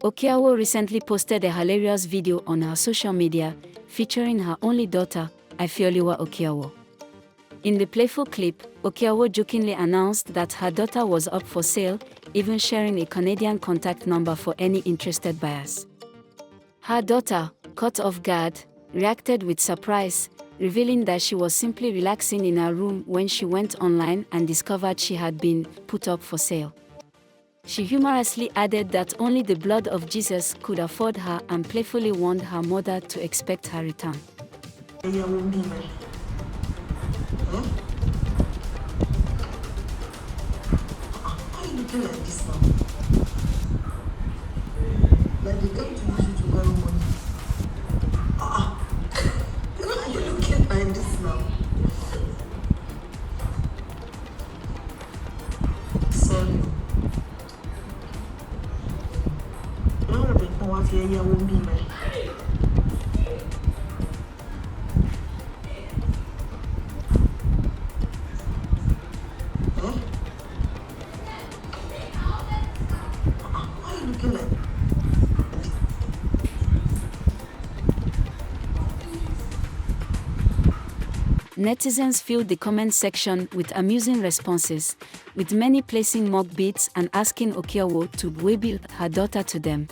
Okeowo recently posted a hilarious video on her social media featuring her only daughter, Ifeoluwa Okeowo. In the playful clip, Okeowo jokingly announced that her daughter was up for sale, even sharing a Canadian contact number for any interested buyers. Her daughter, caught off guard, reacted with surprise, revealing that she was simply relaxing in her room when she went online and discovered she had been put up for sale. She humorously added that only the blood of Jesus could afford her and playfully warned her mother to expect her return. Why are you looking like this now? Like they came to use you to borrow money. Why are you looking like this now? Sorry. Netizens filled the comment section with amusing responses, with many placing mock beats and asking Okeowo to rebuild her daughter to them.